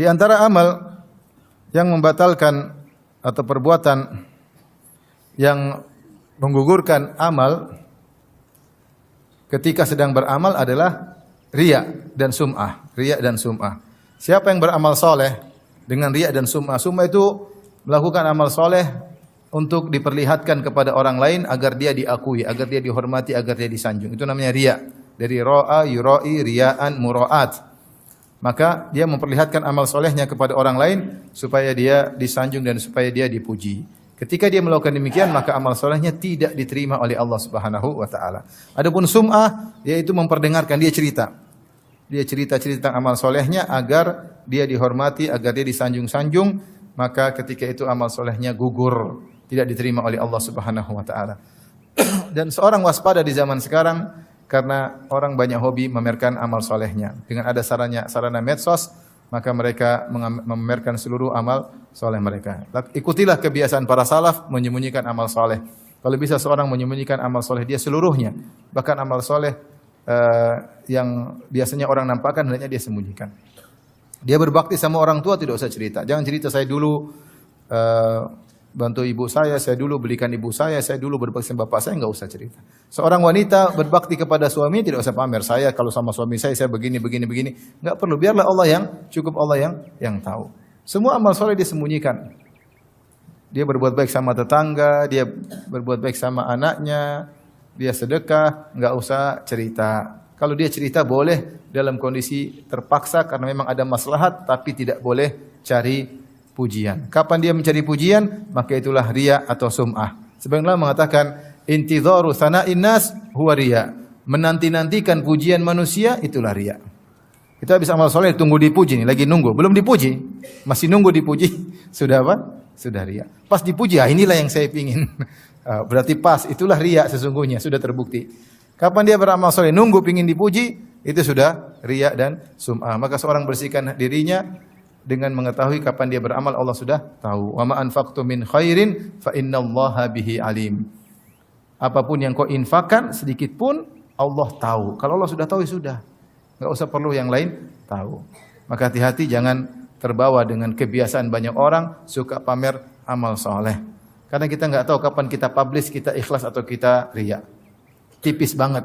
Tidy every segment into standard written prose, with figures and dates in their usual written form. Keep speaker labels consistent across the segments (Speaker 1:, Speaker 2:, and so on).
Speaker 1: Di antara amal yang membatalkan atau perbuatan yang menggugurkan amal ketika sedang beramal adalah riya dan sum'ah. Riya dan sum'ah. Siapa yang beramal soleh dengan riya dan sum'ah? Sum'ah itu melakukan amal soleh untuk diperlihatkan kepada orang lain agar dia diakui, agar dia dihormati, agar dia disanjung. Itu namanya riya. Dari ra'a, yura'i, riya'an, mura'at. Maka dia memperlihatkan amal solehnya kepada orang lain supaya dia disanjung dan supaya dia dipuji. Ketika dia melakukan demikian, maka amal solehnya tidak diterima oleh Allah Subhanahu wa taala. Adapun sum'ah yaitu memperdengarkan, dia cerita. Dia cerita-cerita tentang amal solehnya agar dia dihormati, agar dia disanjung-sanjung, maka ketika itu amal solehnya gugur, tidak diterima oleh Allah Subhanahu wa taala. Dan seorang waspada di zaman sekarang karena orang banyak hobi memamerkan amal solehnya. Dengan ada sarana medsos, maka mereka memamerkan seluruh amal soleh mereka. Ikutilah kebiasaan para salaf menyembunyikan amal soleh. Kalau bisa seorang menyembunyikan amal soleh dia seluruhnya, bahkan amal soleh yang biasanya orang nampakkan hendaknya dia sembunyikan. Dia berbakti sama orang tua tidak usah cerita. Jangan cerita saya dulu bantu ibu saya dulu belikan ibu saya dulu berbakti sama bapak saya, enggak usah cerita. Seorang wanita berbakti kepada suami tidak usah pamer, saya kalau sama suami saya begini. Enggak perlu, biarlah Allah yang tahu. Semua amal soleh disembunyikan. Dia berbuat baik sama tetangga, dia berbuat baik sama anaknya, dia sedekah, enggak usah cerita. Kalau dia cerita boleh dalam kondisi terpaksa karena memang ada maslahat, tapi tidak boleh cari pujian. Kapan dia mencari pujian, maka itulah riya atau sum'ah. Sebagaimana mengatakan intidharu tsana'in nas huwa riya. Menanti-nantikan pujian manusia itulah riya. Kita habis amal soleh tunggu dipuji nih, lagi nunggu, belum dipuji, masih nunggu dipuji, sudah apa? Sudah riya. Pas dipuji, inilah yang saya pingin. Berarti pas, itulah riya sesungguhnya, sudah terbukti. Kapan dia beramal soleh nunggu pingin dipuji, itu sudah riya dan sum'ah. Maka seorang bersihkan dirinya dengan mengetahui kapan dia beramal, Allah sudah tahu. Wa ma anfaqtum min khairin fa innallaha bihi alim. Apapun yang kau infakkan sedikit pun Allah tahu. Kalau Allah sudah tahu sudah. Enggak usah perlu yang lain tahu. Maka hati-hati jangan terbawa dengan kebiasaan banyak orang suka pamer amal soleh. Karena kita enggak tahu kapan kita publish, kita ikhlas atau kita riya. Tipis banget.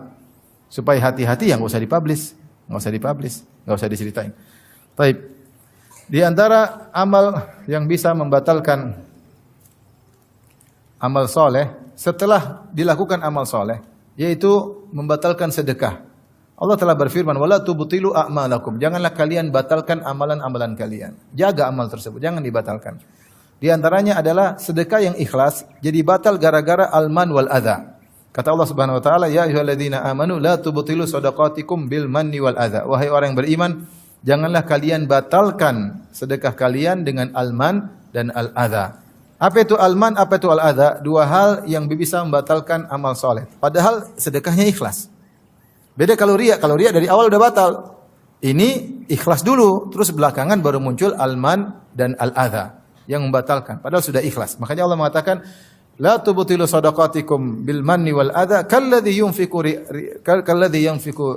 Speaker 1: Supaya hati-hati yang enggak usah dipublish, enggak usah diceritain. Baik. Di antara amal yang bisa membatalkan amal soleh setelah dilakukan amal soleh, yaitu membatalkan sedekah. Allah telah berfirman, "Wala tubtilu a'malakum." Janganlah kalian batalkan amalan-amalan kalian. Jaga amal tersebut, jangan dibatalkan. Di antaranya adalah sedekah yang ikhlas jadi batal gara-gara alman wal adza. Kata Allah Subhanahu wa taala, "Ya ayyuhalladzina amanu la tubtilu shadaqatikum bil manni wal adza." Wahai orang yang beriman, janganlah kalian batalkan sedekah kalian dengan alman dan al-adha. Apa itu alman, apa itu al-adha? Dua hal yang bisa membatalkan amal soleh. Padahal sedekahnya ikhlas. Beda kalau riya dari awal udah batal. Ini ikhlas dulu, terus belakangan baru muncul alman dan al-adha yang membatalkan. Padahal sudah ikhlas. Makanya Allah mengatakan, la tubtilu shadaqatikum bil manni wal adha kalladzi yunfiqu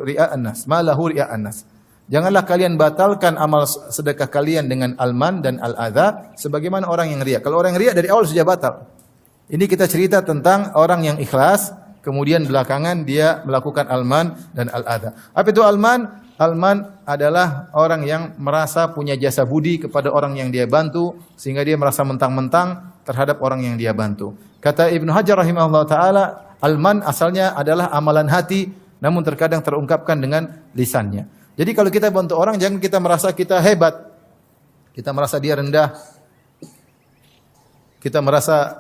Speaker 1: ria'an nas, ma lahu ria'an nas. Janganlah kalian batalkan amal sedekah kalian dengan alman dan al-adha sebagaimana orang yang riya. Kalau orang yang riya dari awal sudah batal. Ini kita cerita tentang orang yang ikhlas, kemudian belakangan dia melakukan alman dan al-adha. Apa itu alman? Alman adalah orang yang merasa punya jasa budi kepada orang yang dia bantu sehingga dia merasa mentang-mentang terhadap orang yang dia bantu. Kata Ibnu Hajar rahimahullah taala, alman asalnya adalah amalan hati namun terkadang terungkapkan dengan lisannya. Jadi kalau kita bantu orang, jangan kita merasa kita hebat. Kita merasa dia rendah. Kita merasa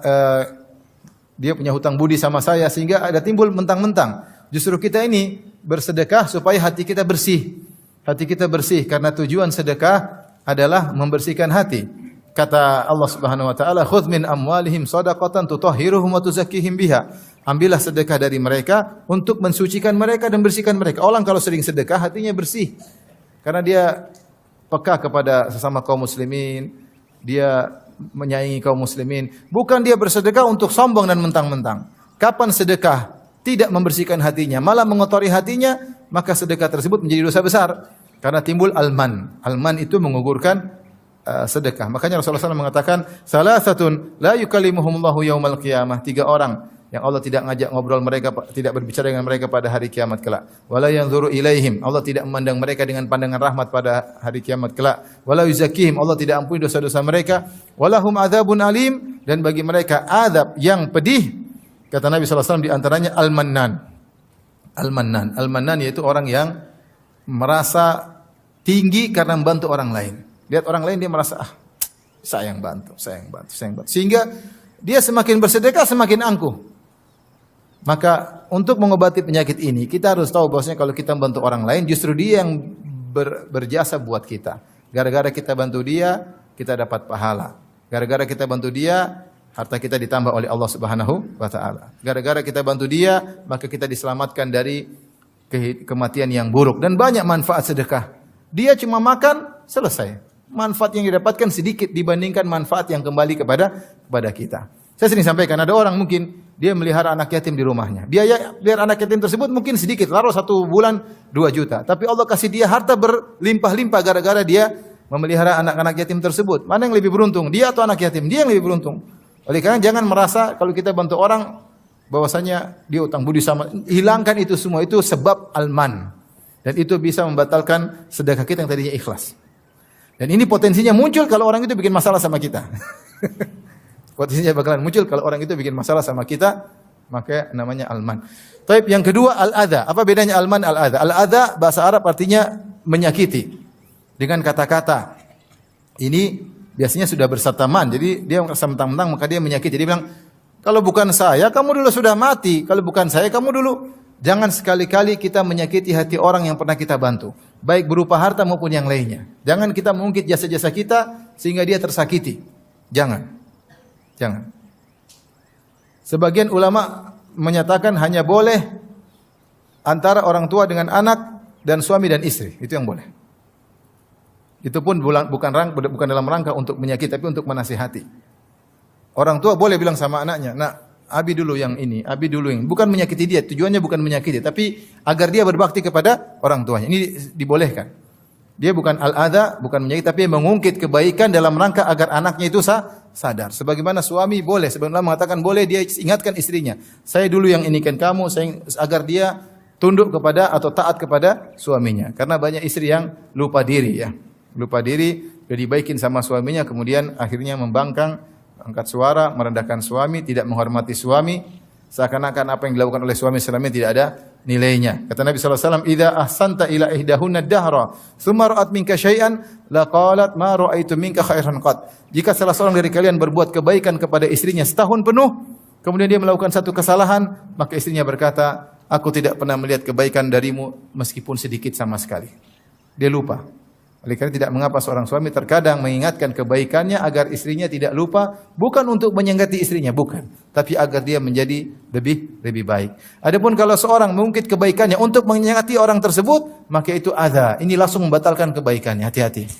Speaker 1: dia punya hutang budi sama saya, sehingga ada timbul mentang-mentang. Justru kita ini bersedekah supaya hati kita bersih. Hati kita bersih, karena tujuan sedekah adalah membersihkan hati. Kata Allah Subhanahu wa taala, "Khudz min amwalihim shadaqatan tutahhiruhum wa tuzakkihim biha." Ambillah sedekah dari mereka untuk mensucikan mereka dan bersihkan mereka. Orang kalau sering sedekah hatinya bersih. Karena dia peka kepada sesama kaum muslimin, dia menyayangi kaum muslimin. Bukan dia bersedekah untuk sombong dan mentang-mentang. Kapan sedekah tidak membersihkan hatinya, malah mengotori hatinya, maka sedekah tersebut menjadi dosa besar. Karena timbul alman. Alman itu menggugurkan sedekah. Makanya Rasulullah SAW mengatakan, salasatun la yukallimuhumullahu yaumal qiyamah. 3 orang yang Allah tidak ngajak ngobrol mereka, tidak berbicara dengan mereka pada hari kiamat kelak. Wala yanzuru ilaihim, Allah tidak memandang mereka dengan pandangan rahmat pada hari kiamat kelak. Wala yuzakkihim, Allah tidak ampuni dosa-dosa mereka. Walahum adzabun alim, dan bagi mereka azab yang pedih. Kata Nabi SAW di antaranya al-mannan. Al-mannan. Al-mannan yaitu orang yang merasa tinggi karena membantu orang lain. Lihat orang lain dia merasa, saya yang bantu. Sehingga dia semakin bersedekah semakin angkuh. Maka untuk mengobati penyakit ini kita harus tahu bahwasanya kalau kita membantu orang lain justru dia yang berjasa buat kita. Gara-gara kita bantu dia, kita dapat pahala. Gara-gara kita bantu dia, harta kita ditambah oleh Allah Subhanahu wa taala. Gara-gara kita bantu dia, maka kita diselamatkan dari kematian yang buruk dan banyak manfaat sedekah. Dia cuma makan, selesai. Manfaat yang didapatkan sedikit dibandingkan manfaat yang kembali kepada kita. Saya sering sampaikan, ada orang mungkin dia melihara anak yatim di rumahnya. Dia lihat anak yatim tersebut mungkin sedikit, taruh 1 bulan 2 juta. Tapi Allah kasih dia harta berlimpah-limpah gara-gara dia memelihara anak-anak yatim tersebut. Mana yang lebih beruntung? Dia atau anak yatim? Dia yang lebih beruntung. Oleh karena jangan merasa kalau kita bantu orang bahwasanya dia utang budi sama. Hilangkan itu semua, itu sebab alman. Dan itu bisa membatalkan sedekah kita yang tadinya ikhlas. Dan ini potensinya muncul kalau orang itu bikin masalah sama kita. Potensinya bakalan muncul kalau orang itu bikin masalah sama kita, maka namanya alman. Taib yang kedua al-adha. Apa bedanya alman al-adha? Al-adha bahasa Arab artinya menyakiti. Dengan kata-kata. Ini biasanya sudah bersataman. Jadi dia merasa mentang-mentang maka dia menyakiti. Dia bilang, kalau bukan saya kamu dulu sudah mati. Kalau bukan saya kamu dulu. Jangan sekali-kali kita menyakiti hati orang yang pernah kita bantu. Baik berupa harta maupun yang lainnya. Jangan kita mengungkit jasa-jasa kita sehingga dia tersakiti. Jangan. Sebagian ulama menyatakan hanya boleh antara orang tua dengan anak dan suami dan istri. Itu yang boleh. Itu pun bukan dalam rangka untuk menyakiti, tapi untuk menasihati. Orang tua boleh bilang sama anaknya, nak, Abi dulu yang ini, Abi dulu yang. Bukan menyakiti dia, tujuannya bukan menyakiti, tapi agar dia berbakti kepada orang tuanya. Ini dibolehkan. Dia bukan al-adha, bukan menyakiti, tapi mengungkit kebaikan dalam rangka agar anaknya itu sadar. Sebagaimana suami boleh, sebagaimana mengatakan boleh dia ingatkan istrinya. Saya dulu yang inikan kamu, agar dia tunduk kepada atau taat kepada suaminya. Karena banyak istri yang lupa diri ya. Lupa diri, sudah dibaikin sama suaminya, kemudian akhirnya membangkang, angkat suara, merendahkan suami, tidak menghormati suami, seakan-akan apa yang dilakukan oleh suami selama tidak ada nilainya. Kata Nabi SAW, "Idza ahsanta ila ihdahunna dahra, tsumma ra'at minka syai'an, laqalat ma ra'aitu minka khairan qad." Jika salah seorang dari kalian berbuat kebaikan kepada istrinya setahun penuh, kemudian dia melakukan satu kesalahan, maka istrinya berkata, "Aku tidak pernah melihat kebaikan darimu meskipun sedikit sama sekali." Dia lupa. Oleh karena tidak mengapa seorang suami terkadang mengingatkan kebaikannya agar istrinya tidak lupa, bukan untuk menyengketi istrinya, bukan, tapi agar dia menjadi lebih baik. Adapun kalau seorang mengungkit kebaikannya untuk menyengketi orang tersebut, maka itu adha. Ini langsung membatalkan kebaikannya. Hati-hati.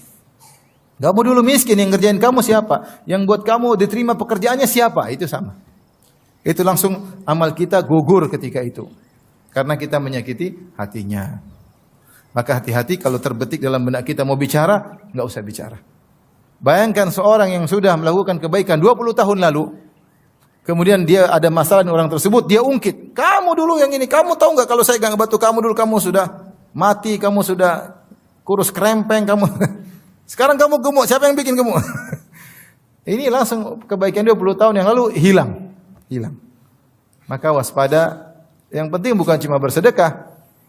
Speaker 1: Kamu dulu miskin, yang ngerjain kamu siapa? Yang buat kamu diterima pekerjaannya siapa? Itu sama. Itu langsung amal kita gugur ketika itu. Karena kita menyakiti hatinya. Maka hati-hati kalau terbetik dalam benak kita mau bicara, enggak usah bicara. Bayangkan seorang yang sudah melakukan kebaikan 20 tahun lalu, kemudian dia ada masalah dengan orang tersebut, dia ungkit. Kamu dulu yang ini, kamu tahu enggak kalau saya enggak ngebantu kamu dulu, kamu sudah mati, kamu sudah kurus krempeng, kamu. Sekarang kamu gemuk, siapa yang bikin gemuk? Ini langsung kebaikan 20 tahun yang lalu hilang. Maka waspada, yang penting bukan cuma bersedekah,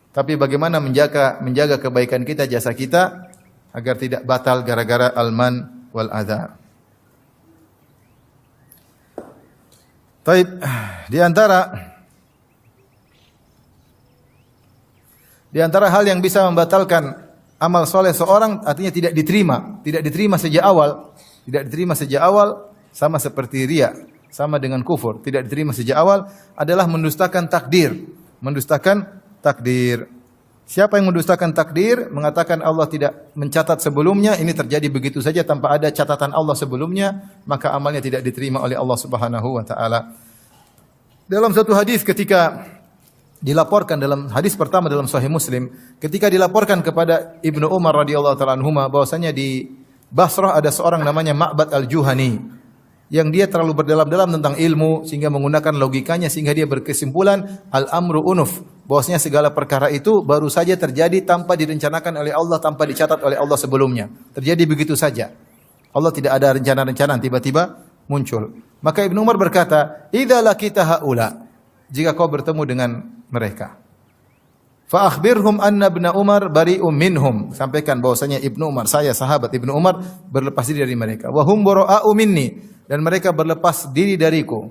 Speaker 1: tapi bagaimana menjaga kebaikan kita, jasa kita agar tidak batal gara-gara alman wal adha. Taib, di antara hal yang bisa membatalkan amal soleh seorang artinya tidak diterima sejak awal, sama seperti riya, sama dengan kufur, tidak diterima sejak awal adalah mendustakan takdir. Siapa yang mendustakan takdir, mengatakan Allah tidak mencatat sebelumnya, ini terjadi begitu saja tanpa ada catatan Allah sebelumnya, maka amalnya tidak diterima oleh Allah Subhanahu wa taala. Dalam satu hadis ketika dilaporkan, dalam hadis pertama dalam Sahih Muslim, ketika dilaporkan kepada Ibnu Umar radhiyallahu taala anhuma bahwasanya di Basrah ada seorang namanya Ma'bad al-Juhani yang dia terlalu berdalam-dalam tentang ilmu sehingga menggunakan logikanya sehingga dia berkesimpulan al-amru unuf, bahwasanya segala perkara itu baru saja terjadi tanpa direncanakan oleh Allah, tanpa dicatat oleh Allah sebelumnya. Terjadi begitu saja. Allah tidak ada rencana-rencana, tiba-tiba muncul. Maka Ibnu Umar berkata, "Idza laqita haula," jika kau bertemu dengan mereka. Fa akhbirhum anna Ibnu Umar bari'um minhum. Sampaikan bahwasanya Ibnu Umar, saya sahabat Ibnu Umar, berlepas diri dari mereka. Wa hum bara'u minni, dan mereka berlepas diri dariku.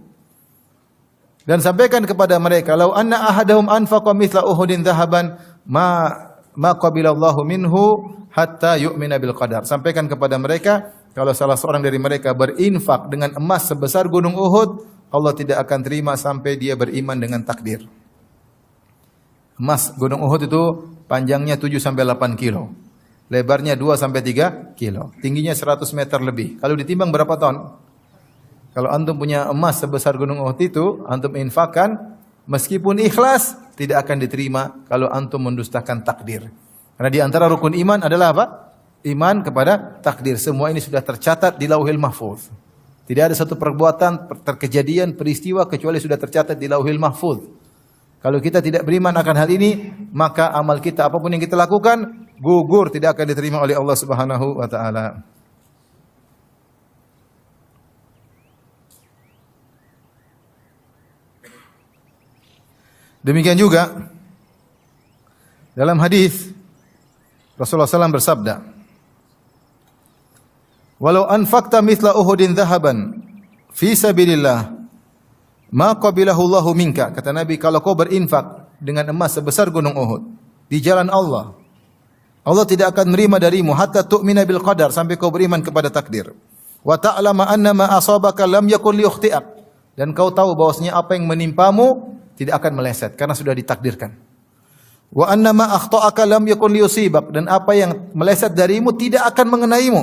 Speaker 1: Dan sampaikan kepada mereka, "Lau anna ahadahum anfaqa mithla Uhudin dhahaban ma qabilallahu minhu hatta yu'mina bil qadar." Sampaikan kepada mereka, kalau salah seorang dari mereka berinfak dengan emas sebesar gunung Uhud, Allah tidak akan terima sampai dia beriman dengan takdir. Emas gunung Uhud itu panjangnya 7 sampai 8 kilo. Lebarnya 2 sampai 3 kilo. Tingginya 100 meter lebih. Kalau ditimbang berapa ton? Kalau antum punya emas sebesar gunung Uhud itu, antum infakkan, meskipun ikhlas, tidak akan diterima kalau antum mendustakan takdir. Karena di antara rukun iman adalah apa? Iman kepada takdir. Semua ini sudah tercatat di Lauhil Mahfuz. Tidak ada satu perbuatan, terkejadian, peristiwa kecuali sudah tercatat di Lauhil Mahfuz. Kalau kita tidak beriman akan hal ini, maka amal kita apapun yang kita lakukan gugur, tidak akan diterima oleh Allah Subhanahu wa taala. Demikian juga dalam hadis Rasulullah SAW bersabda, "Walau anfaqta mithla Uhudin dhahaban fi sabilillah ma qabilahu Allahu minka." Kata Nabi, kalau kau berinfak dengan emas sebesar gunung Uhud di jalan Allah, Allah tidak akan menerima darimu hatta tu'mina bil qadar, sampai kau beriman kepada takdir. Wa ta'lama anna ma asabaka lam yakun liyukhti'ak, dan kau tahu bahwasanya apa yang menimpamu tidak akan meleset karena sudah ditakdirkan. Wa anna ma akhta'aka lam yakun liyusibak, dan apa yang meleset darimu tidak akan mengenaimu.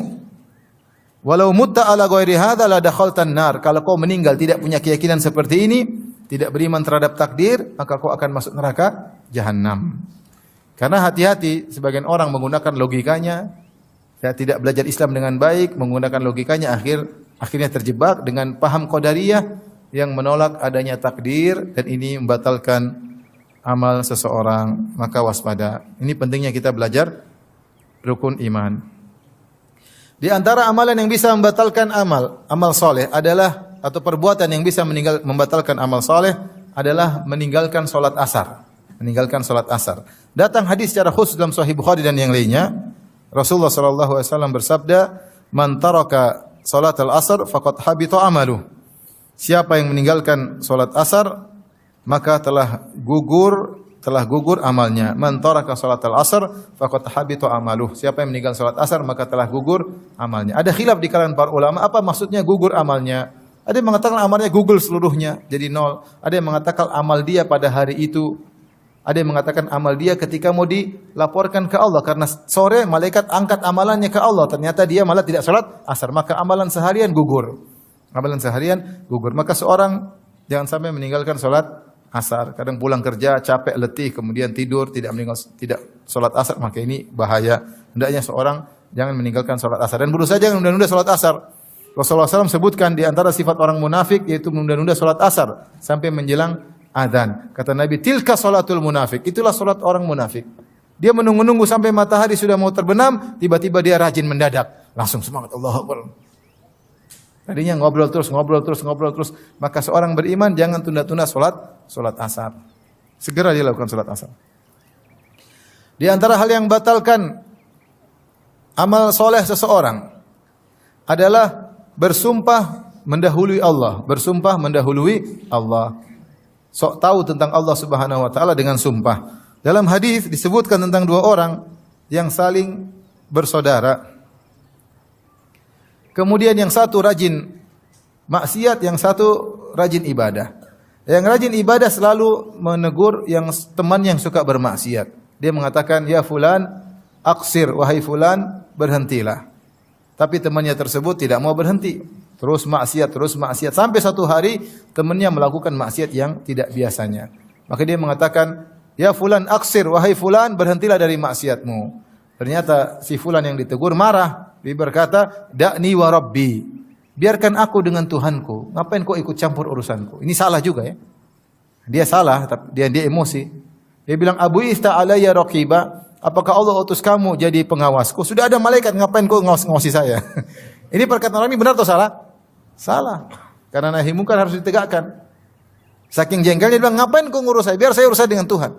Speaker 1: Walau mutta ala ghairi hadza la dakhaltan nar, kalau kau meninggal tidak punya keyakinan seperti ini, tidak beriman terhadap takdir, maka kau akan masuk neraka jahanam. Karena hati-hati, sebagian orang menggunakan logikanya, tidak belajar Islam dengan baik, menggunakan logikanya akhirnya terjebak dengan paham qadariyah yang menolak adanya takdir, dan ini membatalkan amal seseorang. Maka waspada. Ini pentingnya kita belajar rukun iman. Di antara amalan yang bisa membatalkan amal soleh adalah, atau perbuatan yang bisa membatalkan amal soleh adalah meninggalkan salat asar. Meninggalkan salat asar. Datang hadis secara khusus dalam Sahih Bukhari dan yang lainnya. Rasulullah sallallahu alaihi wasallam bersabda, "Man taraka salatal asar faqad habita amaluh." Siapa yang meninggalkan salat asar, maka telah gugur amalnya. Man taraka salatal asar faqad habita amaluh. Siapa yang meninggalkan salat asar, maka telah gugur amalnya. Ada khilaf di kalangan para ulama, apa maksudnya gugur amalnya? Ada yang mengatakan amalnya gugur seluruhnya, jadi nol. Ada yang mengatakan amal dia pada hari itu. Ada yang mengatakan amal dia ketika mau dilaporkan ke Allah, karena sore malaikat angkat amalannya ke Allah, ternyata dia malah tidak salat asar, maka amalan seharian gugur. Amalan seharian gugur. Maka seorang jangan sampai meninggalkan salat asar. Kadang pulang kerja capek, letih, kemudian tidur, tidak salat asar, maka ini bahaya. Hendaknya seorang jangan meninggalkan salat asar, dan berusaha jangan menunda-nunda salat asar. Rasulullah SAW sebutkan di antara sifat orang munafik yaitu menunda-nunda salat asar sampai menjelang adzan. Kata Nabi, tilka salatul munafik. Itulah salat orang munafik. Dia menunggu-nunggu sampai matahari sudah mau terbenam, tiba-tiba dia rajin mendadak. Langsung semangat, Allahu Akbar. Tadinya ngobrol terus. Maka seorang beriman jangan tunda-tunda salat asar. Segera dia lakukan salat asar. Di antara hal yang batalkan amal soleh seseorang adalah bersumpah mendahului Allah. Bersumpah mendahului Allah. Sok tahu tentang Allah Subhanahu wa taala dengan sumpah. Dalam hadis disebutkan tentang dua orang yang saling bersaudara. Kemudian yang satu rajin maksiat, yang satu rajin ibadah. Yang rajin ibadah selalu menegur yang teman yang suka bermaksiat. Dia mengatakan, "Ya fulan, aqsir, wahai fulan, berhentilah." Tapi temannya tersebut tidak mau berhenti. Terus maksiat. Sampai satu hari temannya melakukan maksiat yang tidak biasanya. Maka dia mengatakan, "Ya fulan aqsir, wahai fulan, berhentilah dari maksiatmu." Ternyata si fulan yang ditegur marah. Dia berkata, "Da'ni wa Rabbi." Biarkan aku dengan Tuhanku. Ngapain kau ikut campur urusanku? Ini salah juga ya. Dia salah, dia emosi. Dia bilang, "Abu ista alayya raqiba." Apakah Allah utus kamu jadi pengawasku? Sudah ada malaikat, ngapain kau ngawasi saya? Ini perkataan orang ini benar atau salah? Salah. Karena nahi mungkar harus ditegakkan. Saking jengkelnya dia bilang, "Ngapain kau ngurus saya? Biar saya urus dengan Tuhan."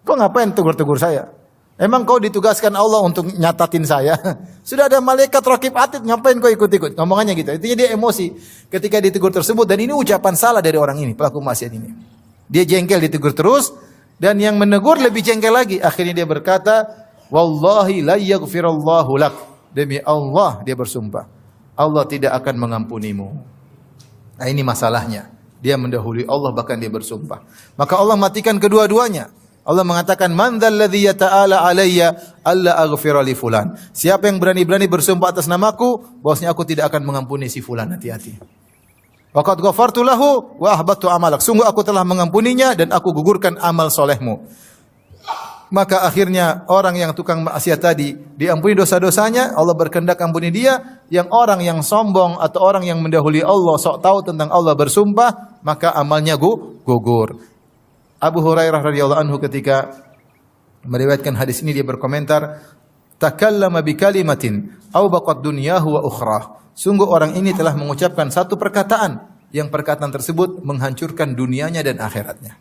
Speaker 1: Kau ngapain tegur-tegur saya? Emang kau ditugaskan Allah untuk nyatatin saya? Sudah ada malaikat raqib atid, ngapain kau ikut-ikut? Ngomongannya gitu. Intinya dia emosi ketika ditegur tersebut, dan ini ucapan salah dari orang ini, pelaku maksiat ini. Dia jengkel ditegur terus, dan yang menegur lebih jengkel lagi. Akhirnya dia berkata, "Wallahi la yaghfirallahu lak." Demi Allah dia bersumpah, Allah tidak akan mengampunimu. Nah ini masalahnya. Dia mendahului Allah, bahkan dia bersumpah. Maka Allah matikan kedua-duanya. Allah mengatakan, "Man dzalladzi yata'ala alayya alla aghfira li fulan." Siapa yang berani-berani bersumpah atas namaku, bahwasanya aku tidak akan mengampuni si fulan, hati-hati. Wa qad ghafartu lahu wa ahbattu amalak. Sungguh aku telah mengampuninya dan aku gugurkan amal solehmu. Maka akhirnya orang yang tukang maksiat tadi diampuni dosa-dosanya, Allah berkehendak ampuni dia. Yang orang yang sombong atau orang yang mendahului Allah, sok tahu tentang Allah bersumpah, maka amalnya gugur. Abu Hurairah radhiyallahu anhu ketika meriwayatkan hadis ini, dia berkomentar, "Takallama bi kalimatin aw baqat dunyahu wa ukhrah." Sungguh orang ini telah mengucapkan satu perkataan yang perkataan tersebut menghancurkan dunianya dan akhiratnya.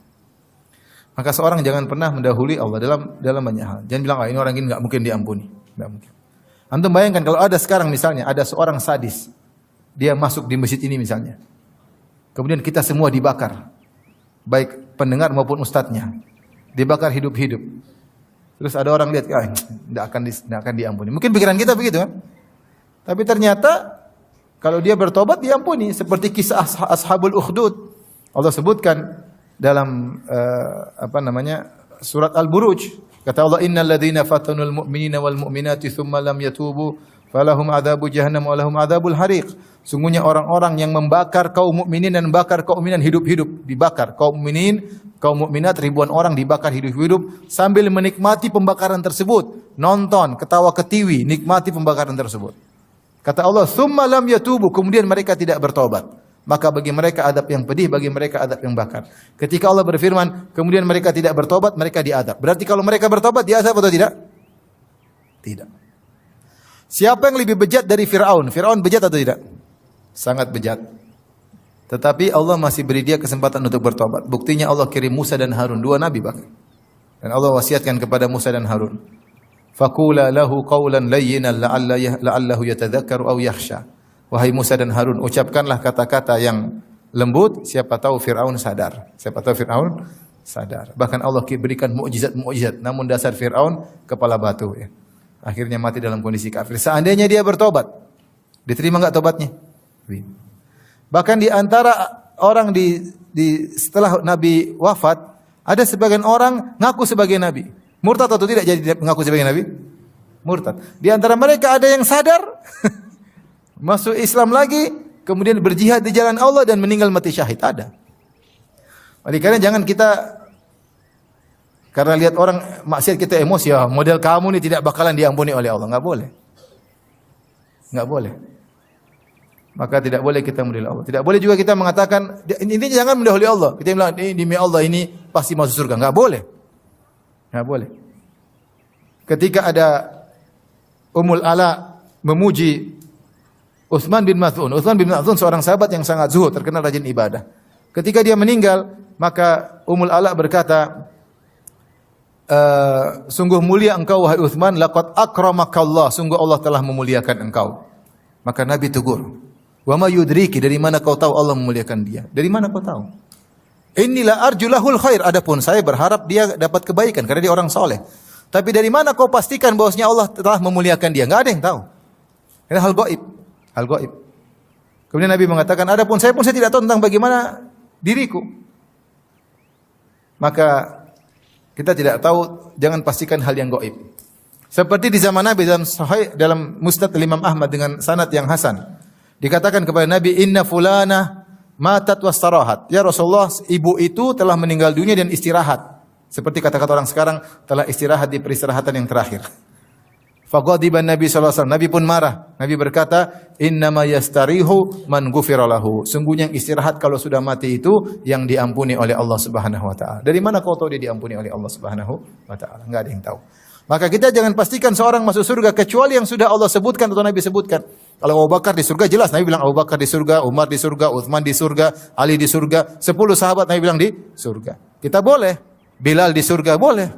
Speaker 1: Maka seorang jangan pernah mendahului Allah dalam banyak hal. Jangan bilang, "Ah, ini orang ini enggak mungkin diampuni." Enggak mungkin. Antum bayangkan kalau ada sekarang misalnya ada seorang sadis, dia masuk di masjid ini misalnya. Kemudian kita semua dibakar. Baik pendengar maupun ustadznya, dibakar hidup-hidup. Terus ada orang lihat, tidak akan diampuni. Mungkin pikiran kita begitu kan? Tapi ternyata kalau dia bertobat diampuni. Seperti kisah Ashabul Ukhdud. Allah sebutkan dalam surat Al-Buruj. Kata Allah, "Innal ladzina fatanul mu'minina wal mu'minati tsumma lam yatubu falahum adzabu jahannam wa lahum adzabul hariq." Sungguhnya orang-orang yang membakar kaum mukminin dan membakar kaum mukminin hidup-hidup, dibakar kaum mukminin, kaum mukminat, ribuan orang dibakar hidup-hidup sambil menikmati pembakaran tersebut, nonton, ketawa ketiwi, nikmati pembakaran tersebut. Kata Allah, "Tsumma lam yatubu," kemudian mereka tidak bertobat. Maka bagi mereka adab yang pedih, bagi mereka adab yang bakar. Ketika Allah berfirman, kemudian mereka tidak bertobat, mereka diadab. Berarti kalau mereka bertobat, diadab atau tidak? Tidak. Siapa yang lebih bejat dari Fir'aun? Fir'aun bejat atau tidak? Sangat bejat. Tetapi Allah masih beri dia kesempatan untuk bertobat. Buktinya Allah kirim Musa dan Harun, dua nabi bahkan. Dan Allah wasiatkan kepada Musa dan Harun, "Faqula lahu qawlan layyinan la'allahu yatadzakkaru aw yakhsha." Wahai Musa dan Harun, ucapkanlah kata-kata yang lembut, siapa tahu Fir'aun sadar. Siapa tahu Fir'aun sadar. Bahkan Allah berikan mukjizat-mukjizat, namun dasar Fir'aun kepala batu ya. Akhirnya mati dalam kondisi kafir. Seandainya dia bertobat, diterima enggak tobatnya? Bahkan di antara orang setelah Nabi wafat, ada sebagian orang ngaku sebagai Nabi. Murtad atau tidak jadi mengaku sebagai Nabi? Murtad. Di antara mereka ada yang sadar, masuk Islam lagi, kemudian berjihad di jalan Allah dan meninggal mati syahid. Ada. Oleh karena jangan kita, karena lihat orang maksiat kita emosi, ya model kamu ini tidak bakalan diampuni oleh Allah. Enggak boleh. Enggak boleh. Maka tidak boleh kita mendahului Allah. Tidak boleh juga kita mengatakan, intinya jangan mendahului Allah. Kita bilang, ini demi Allah ini pasti masuk surga. Enggak boleh. Enggak boleh. Ketika ada Ummul Ala memuji Utsman bin Maz'un. Utsman bin Maz'un seorang sahabat yang sangat zuhud, terkenal rajin ibadah. Ketika dia meninggal, maka Ummul Ala berkata, sungguh mulia engkau wahai Utsman, laqad akramakallah, sungguh Allah telah memuliakan engkau. Maka Nabi tegur, "Wa ma yudriki, dari mana kau tahu Allah memuliakan dia? Dari mana kau tahu?" "Inilah arjulahul khair," adapun saya berharap dia dapat kebaikan karena dia orang soleh. Tapi dari mana kau pastikan bahwasanya Allah telah memuliakan dia? Enggak ada yang tahu. Ini hal gaib. Hal gaib. Kemudian Nabi mengatakan, adapun saya tidak tahu tentang bagaimana diriku. Maka kita tidak tahu, jangan pastikan hal yang gaib. Seperti di zaman Nabi dalam Musnad Imam Ahmad dengan sanad yang hasan. Dikatakan kepada Nabi, "Inna fulana matat wastarahat." Ya Rasulullah, ibu itu telah meninggal dunia dan istirahat. Seperti kata-kata orang sekarang, telah istirahat di peristirahatan yang terakhir. Faghadiban Nabi sallallahu alaihi wasallam. Nabi pun marah. Nabi berkata, "Innama yastarihu man ghufira lahu." Sungguhnya yang istirahat kalau sudah mati itu yang diampuni oleh Allah Subhanahu wa taala. Dari mana kau tahu dia diampuni oleh Allah Subhanahu wa taala? Enggak ada yang tahu. Maka kita jangan pastikan seorang masuk surga kecuali yang sudah Allah sebutkan atau Nabi sebutkan. Kalau Abu Bakar di surga jelas Nabi bilang Abu Bakar di surga, Umar di surga, Utsman di surga, Ali di surga, 10 sahabat Nabi bilang di surga. Kita boleh, Bilal di surga boleh.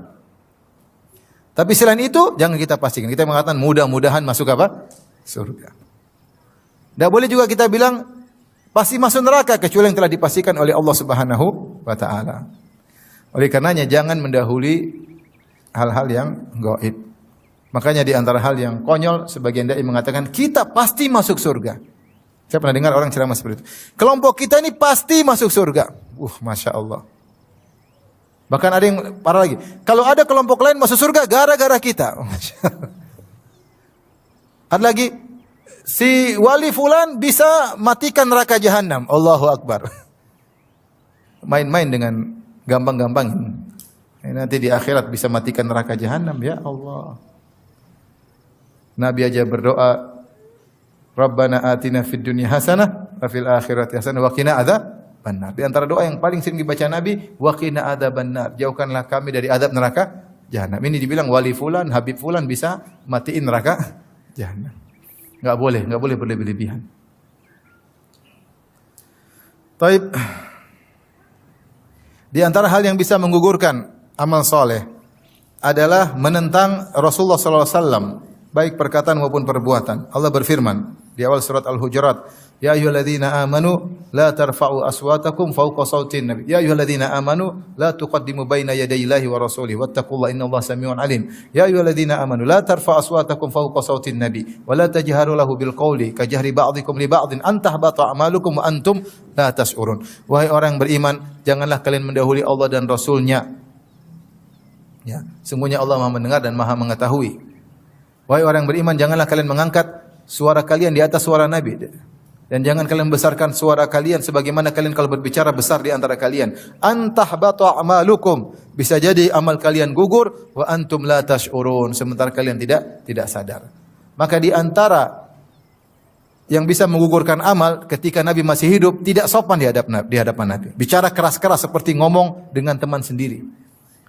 Speaker 1: Tapi selain itu jangan kita pastikan. Kita mengatakan mudah-mudahan masuk apa? Surga. Tidak boleh juga kita bilang pasti masuk neraka kecuali yang telah dipastikan oleh Allah Subhanahu wa taala. Oleh karenanya jangan mendahului hal-hal yang gaib. Makanya di antara hal yang konyol sebagian dai mengatakan kita pasti masuk surga. Saya pernah dengar orang ceramah seperti itu. Kelompok kita ini pasti masuk surga. Masya Allah. Bahkan ada yang parah lagi. Kalau ada kelompok lain masuk surga gara-gara kita. Ada lagi. Si wali fulan bisa matikan neraka jahanam. Allahu Akbar. Main-main dengan gampang-gampang. Nanti di akhirat bisa matikan neraka jahanam. Ya Allah. Nabi aja berdoa. Rabbana atina fid dunya hasanah. Wa fil akhirati hasanah. Wa qina adzab benar. Di antara doa yang paling sering dibaca Nabi, wa qina adzabannar. Jauhkanlah kami dari azab neraka jahanam. Ini dibilang wali fulan, Habib fulan bisa matiin neraka jahanam. Enggak boleh berlebih-lebihan. Taib. Di antara hal yang bisa menggugurkan amal soleh adalah menentang Rasulullah sallallahu alaihi wasallam, baik perkataan maupun perbuatan. Allah berfirman di awal surat Al-Hujurat, "Ya ayyuhalladzina amanu la tarfa'u aswatakum fawqa sautin nabi." Ya ayyuhalladzina amanu la tuqaddimu baina yadayillahi wa rasulihi wattaqullaha innallaha samii'un 'alim. Ya ayyuhalladzina amanu la tarfa'u aswatakum fawqa sautin nabi wa la tajharu lahu bil qawli ka jahri ba'dikum li ba'din an tahbata a'malukum wa antum la tash'urun. Wahai orang beriman, janganlah kalian mendahului Allah dan Rasul-Nya. Ya, sungguhnya Allah Maha mendengar dan Maha mengetahui. Wahai orang beriman, janganlah kalian mengangkat suara kalian di atas suara Nabi. Dan jangan kalian membesarkan suara kalian sebagaimana kalian kalau berbicara besar di antara kalian. Antahbatu a'malukum. Bisa jadi amal kalian gugur wa antum la tash'urun, sementara kalian tidak sadar. Maka di antara yang bisa menggugurkan amal ketika Nabi masih hidup, tidak sopan di hadapan Nabi. Bicara keras-keras seperti ngomong dengan teman sendiri.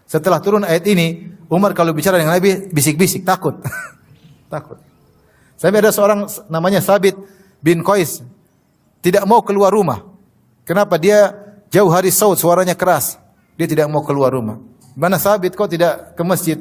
Speaker 1: Setelah turun ayat ini, Umar kalau bicara dengan Nabi bisik-bisik, takut. Takut. Sampai ada seorang namanya Sabit bin Qais tidak mau keluar rumah. Kenapa? Dia jauh hari saud, suaranya keras. Dia tidak mau keluar rumah. Mana Sabit kok tidak ke masjid?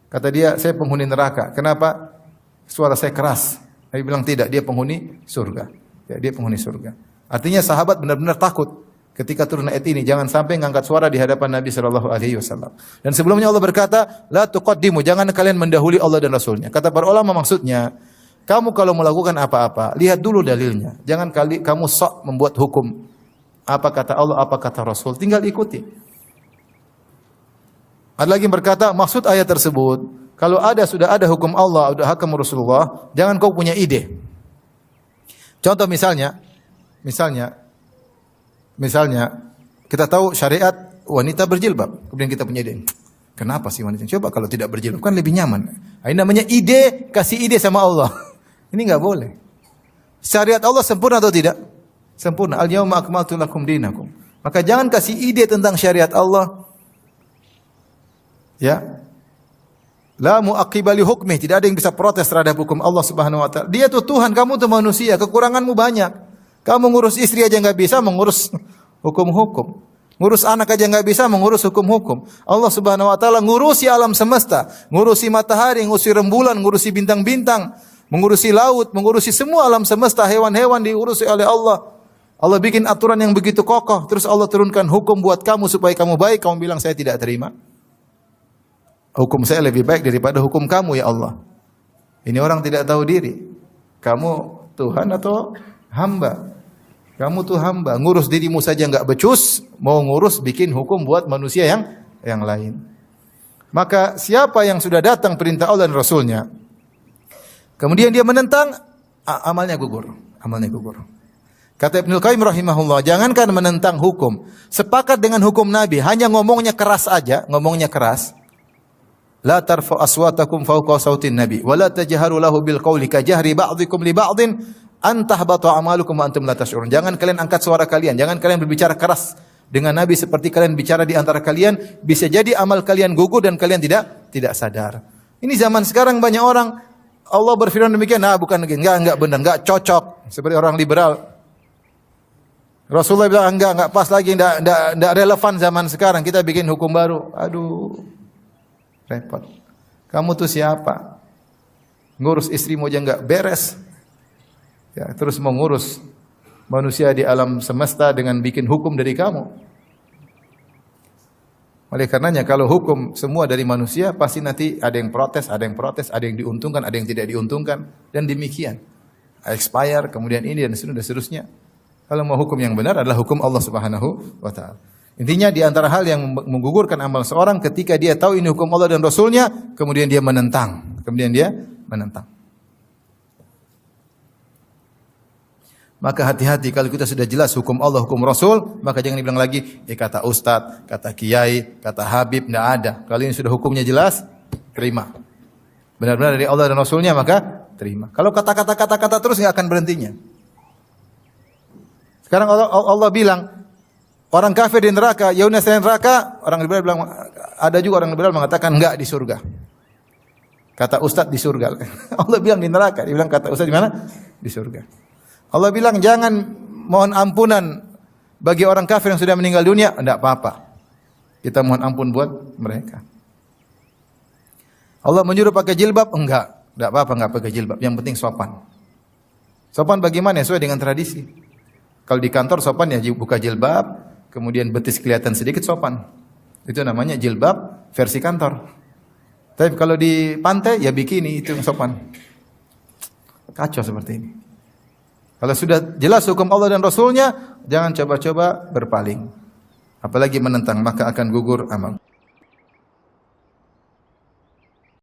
Speaker 1: Kata dia, saya penghuni neraka. Kenapa? Suara saya keras. Nabi bilang tidak, dia penghuni surga. Ya, dia penghuni surga. Artinya sahabat benar-benar takut ketika turun ayat ini, jangan sampai ngangkat suara di hadapan Nabi sallallahu alaihi wasallam. Dan sebelumnya Allah berkata, la tuqaddimu, jangan kalian mendahului Allah dan Rasulnya. Kata para ulama maksudnya, kamu kalau melakukan apa-apa, lihat dulu dalilnya. Jangan kamu sok membuat hukum. Apa kata Allah, apa kata Rasul, tinggal ikuti. Ada lagi yang berkata, maksud ayat tersebut, kalau sudah ada hukum Allah, sudah hukum Rasulullah, jangan kau punya ide. Contoh misalnya kita tahu syariat wanita berjilbab, kemudian kita punya ide. Kenapa sih wanita? Coba kalau tidak berjilbab kan lebih nyaman. Ini namanya ide, kasih ide sama Allah. Ini enggak boleh. Syariat Allah sempurna atau tidak? Sempurna. Al-yauma akmaltu lakum dinakum. Maka jangan kasih ide tentang syariat Allah. Ya. La mu'aqqiba li hukmih, tidak ada yang bisa protes terhadap hukum Allah Subhanahu wa taala. Dia tuh Tuhan, kamu tuh manusia, kekuranganmu banyak. Kamu ngurus istri aja enggak bisa, mengurus hukum-hukum. Ngurus anak aja enggak bisa, mengurus hukum-hukum. Allah Subhanahu wa taala ngurusi alam semesta, ngurusi matahari, ngurusi rembulan, ngurusi bintang-bintang, mengurusi laut, mengurusi semua alam semesta, hewan-hewan diurusi oleh Allah. Allah bikin aturan yang begitu kokoh, terus Allah turunkan hukum buat kamu supaya kamu baik, kamu bilang saya tidak terima. Hukum saya lebih baik daripada hukum kamu ya Allah. Ini orang tidak tahu diri. Kamu Tuhan atau hamba? Kamu tuh hamba, ngurus dirimu saja enggak becus, mau ngurus bikin hukum buat manusia yang lain. Maka siapa yang sudah datang perintah Allah dan Rasulnya, kemudian dia menentang, amalnya gugur. Kata Ibnu Qayyim rahimahullah, jangankan menentang hukum, sepakat dengan hukum Nabi, hanya ngomongnya keras aja, ngomongnya keras. La tarfa'u aswatakum fawqa sautin nabi wa la tajharu lahu bil qawli ka jahri ba'dikum li ba'din an tahbata a'malukum wa antum la tash'urun. Jangan kalian angkat suara kalian, jangan kalian berbicara keras dengan Nabi seperti kalian bicara di antara kalian, bisa jadi amal kalian gugur dan kalian tidak sadar. Ini zaman sekarang banyak orang Allah berfirman demikian, nah bukan enggak benar, enggak cocok seperti orang liberal. Rasulullah bilang enggak pas lagi, enggak relevan zaman sekarang, kita bikin hukum baru. Aduh. Repot. Kamu tuh siapa? Ngurus istrimu aja enggak beres. Ya, terus mau ngurus manusia di alam semesta dengan bikin hukum dari kamu. Oleh karenanya kalau hukum semua dari manusia pasti nanti ada yang protes, ada yang diuntungkan, ada yang tidak diuntungkan dan demikian. Expire, kemudian ini dan seterusnya. Kalau mau hukum yang benar adalah hukum Allah Subhanahu wa taala. Intinya di antara hal yang menggugurkan amal seorang ketika dia tahu ini hukum Allah dan Rasulnya, kemudian dia menentang. Maka hati-hati kalau kita sudah jelas hukum Allah, hukum Rasul, maka jangan dibilang lagi, kata Ustadz, kata Kiai, kata Habib, tidak ada. Kalau ini sudah hukumnya jelas, terima. Benar-benar dari Allah dan Rasulnya, maka terima. Kalau kata-kata terus nggak akan berhentinya. Sekarang Allah bilang, orang kafir di neraka, yaumna selain neraka, orang liberal bilang, ada juga orang liberal mengatakan enggak di surga. Kata Ustadz di surga. Allah bilang di neraka, dia bilang kata Ustadz di mana? Di surga. Allah bilang jangan mohon ampunan bagi orang kafir yang sudah meninggal dunia, enggak apa-apa. Kita mohon ampun buat mereka. Allah menyuruh pakai jilbab, enggak apa-apa enggak pakai jilbab, yang penting sopan. Sopan bagaimana? Sesuai dengan tradisi. Kalau di kantor sopan ya buka jilbab, kemudian betis kelihatan sedikit sopan. Itu namanya jilbab versi kantor. Tapi kalau di pantai ya bikini, itu yang sopan. Kacau seperti ini. Kalau sudah jelas hukum Allah dan Rasulnya, jangan coba-coba berpaling. Apalagi menentang, maka akan gugur amal.